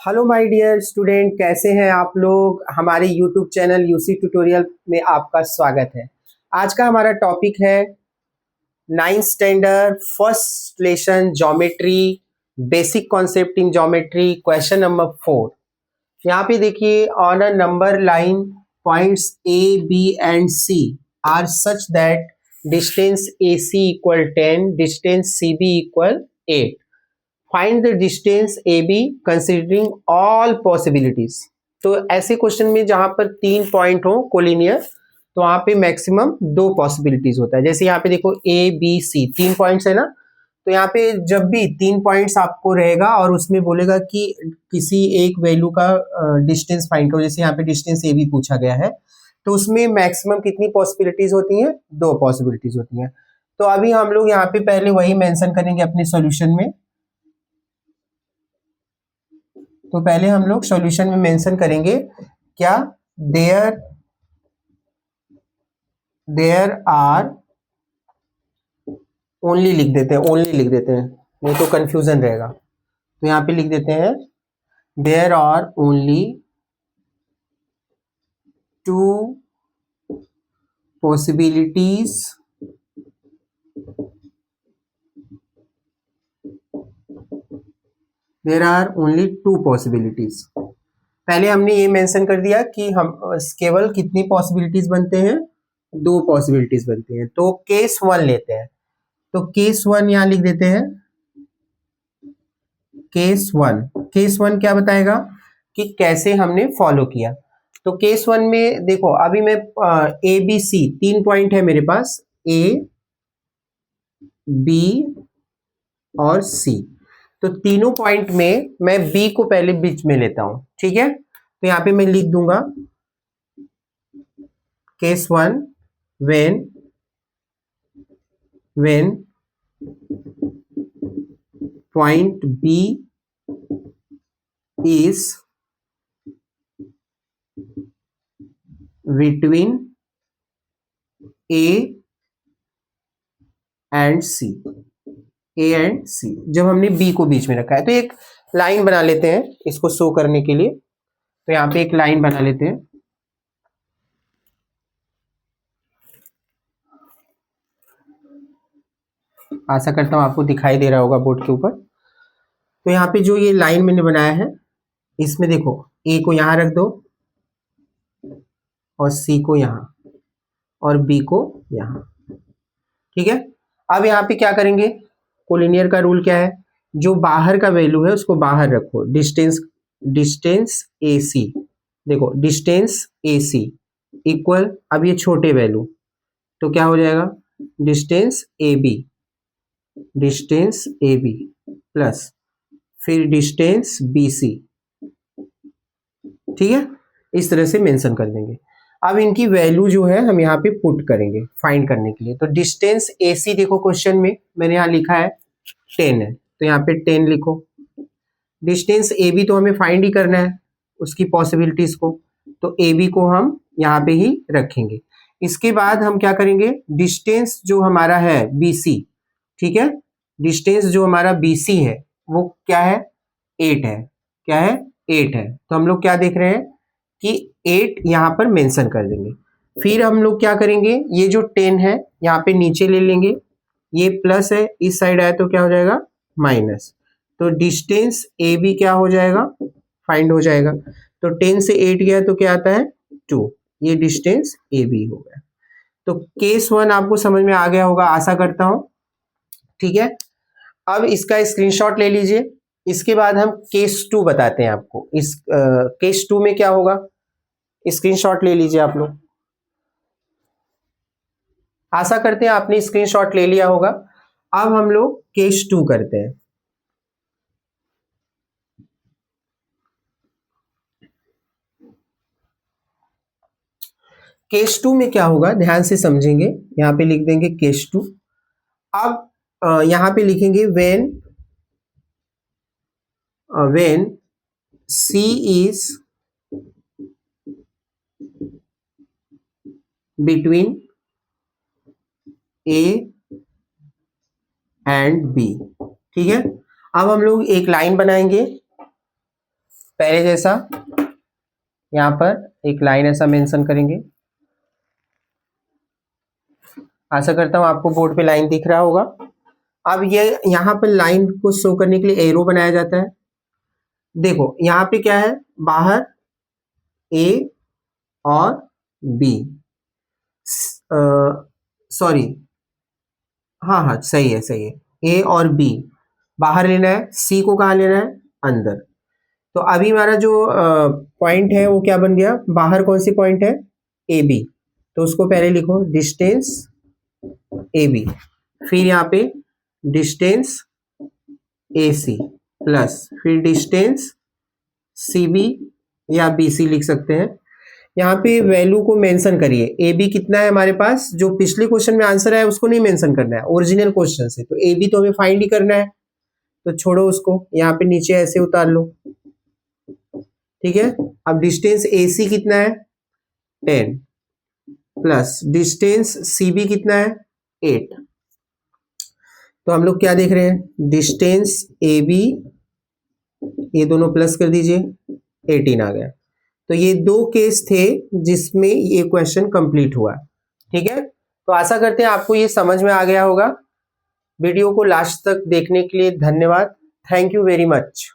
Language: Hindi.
हेलो माय डियर स्टूडेंट, कैसे हैं आप लोग। हमारे यूट्यूब चैनल यूसी ट्यूटोरियल में आपका स्वागत है। आज का हमारा टॉपिक है ninth standard first lesson geometry, basic concept in geometry, question number 4। यहाँ पे देखिए, on a number line points A B and C are such that distance A C equal 10, distance C B equal 8। Find the distance A B considering all possibilities. तो ऐसे क्वेश्चन में जहां पर 3 पॉइंट हो कोलिनियर, तो वहां पे मैक्सिमम 2 पॉसिबिलिटीज होता है। जैसे यहाँ पे देखो ए बी सी 3 पॉइंट्स है ना, तो यहाँ पे जब भी 3 पॉइंट्स आपको रहेगा और उसमें बोलेगा कि किसी एक वैल्यू का डिस्टेंस फाइंड करो, जैसे यहाँ पे डिस्टेंस ए बी पूछा गया है, तो उसमें मैक्सिमम कितनी पॉसिबिलिटीज होती हैं? 2 पॉसिबिलिटीज होती हैं। तो अभी हम लोग यहाँ पे पहले वही मेंशन करेंगे अपने सॉल्यूशन में। तो पहले हम लोग सॉल्यूशन में मेंशन करेंगे क्या, देयर देयर आर, ओनली लिख देते हैं, ओनली लिख देते हैं, नहीं तो कंफ्यूजन रहेगा। तो यहाँ पे लिख देते हैं there are only 2 possibilities there are only 2 possibilities. पहले हमने ये मेंशन कर दिया कि हम केवल कितनी पॉसिबिलिटीज बनते हैं? 2 पॉसिबिलिटीज बनती हैं। तो केस 1 लेते हैं। तो केस 1 यहाँ लिख देते हैं। केस वन क्या बताएगा कि कैसे हमने फॉलो किया। तो केस 1 में देखो, अभी मैं ए बी सी 3 पॉइंट है मेरे पास, ए बी और सी। तो तीनों पॉइंट में मैं बी को पहले बीच में लेता हूं, ठीक है। तो यहां पे मैं लिख दूंगा case 1 when point B is between A and C, A and C। जब हमने B को बीच में रखा है तो एक लाइन बना लेते हैं इसको शो करने के लिए। तो यहाँ पे एक लाइन बना लेते हैं। आशा करता हूँ आपको दिखाई दे रहा होगा बोर्ड के ऊपर। तो यहाँ पे जो ये लाइन मैंने बनाया है, इसमें देखो A को यहाँ रख दो और C को यहाँ और B को यहाँ, ठीक है। अब यहाँ पे क्या करेंगे, कोलिनियर का रूल क्या है, जो बाहर का वैल्यू है उसको बाहर रखो। डिस्टेंस ए सी, देखो डिस्टेंस ए सी इक्वल, अब ये छोटे वैल्यू, तो क्या हो जाएगा, डिस्टेंस ए बी प्लस फिर डिस्टेंस बी सी, ठीक है। इस तरह से मेंशन कर देंगे। अब इनकी वैल्यू जो है हम यहाँ पे पुट करेंगे फाइंड करने के लिए। तो डिस्टेंस ए सी देखो क्वेश्चन में मैंने यहाँ लिखा है 10 है, तो यहाँ पे 10 लिखो। डिस्टेंस ए बी तो हमें फाइंड ही करना है उसकी पॉसिबिलिटीज को, तो ए बी को हम यहाँ पे ही रखेंगे। इसके बाद हम क्या करेंगे, डिस्टेंस जो हमारा है बी सी, ठीक है, डिस्टेंस जो हमारा बी सी है वो क्या है, 8 है। क्या है, 8 है। तो हम लोग क्या देख रहे हैं कि 8 यहाँ पर मेंशन कर देंगे। फिर हम लोग क्या करेंगे, ये जो 10 है यहाँ पे नीचे ले लेंगे, ये प्लस है, इस साइड आए तो क्या हो जाएगा, माइनस। तो डिस्टेंस ए बी क्या हो जाएगा, फाइंड हो जाएगा। तो 10 से 8 गया तो क्या आता है, 2। ये डिस्टेंस ए बी हो गया। तो केस 1 आपको समझ में आ गया होगा, आशा करता हूं, ठीक है। अब इसका स्क्रीनशॉट ले लीजिए। इसके बाद हम केस 2 बताते हैं आपको। इस केस 2 में क्या होगा, स्क्रीनशॉट ले लीजिए आप लोग। आशा करते हैं आपने स्क्रीनशॉट ले लिया होगा। अब हम लोग केस 2 करते हैं। केस 2 में क्या होगा, ध्यान से समझेंगे। यहाँ पे लिख देंगे केस 2। अब यहाँ पे लिखेंगे when C is between A and B, ठीक है। अब हम लोग एक लाइन बनाएंगे पहले जैसा यहाँ पर एक लाइन ऐसा मेंशन करेंगे। आशा करता हूँ आपको बोर्ड पे लाइन दिख रहा होगा। अब ये यहाँ पर लाइन को शो करने के लिए एरो बनाया जाता है। देखो यहाँ पे क्या है, बाहर ए और बी, सॉरी हाँ हाँ सही है सही है, ए और बी बाहर लेना है, सी को कहाँ लेना है, अंदर। तो अभी हमारा जो पॉइंट है वो क्या बन गया, बाहर कौन सी पॉइंट है, ए बी। तो उसको पहले लिखो डिस्टेंस ए बी, फिर यहाँ पे डिस्टेंस ए सी प्लस फिर डिस्टेंस सी बी या बी सी लिख सकते हैं। यहाँ पे वैल्यू को मेंशन करिए, ए बी कितना है हमारे पास, जो पिछले क्वेश्चन में आंसर है उसको नहीं मेंशन करना है, ओरिजिनल क्वेश्चन से। तो ए बी तो हमें फाइंड ही करना है, तो छोड़ो उसको, यहाँ पे नीचे ऐसे उतार लो, ठीक है। अब डिस्टेंस ए सी कितना है 10 प्लस डिस्टेंस सी बी कितना है 8। तो हम लोग क्या देख रहे हैं, डिस्टेंस ए बी, ये दोनों प्लस कर दीजिए, 18 आ गया। तो ये दो केस थे जिसमें ये क्वेश्चन कंप्लीट हुआ, ठीक है। तो आशा करते हैं आपको ये समझ में आ गया होगा। वीडियो को लास्ट तक देखने के लिए धन्यवाद। Thank you very much.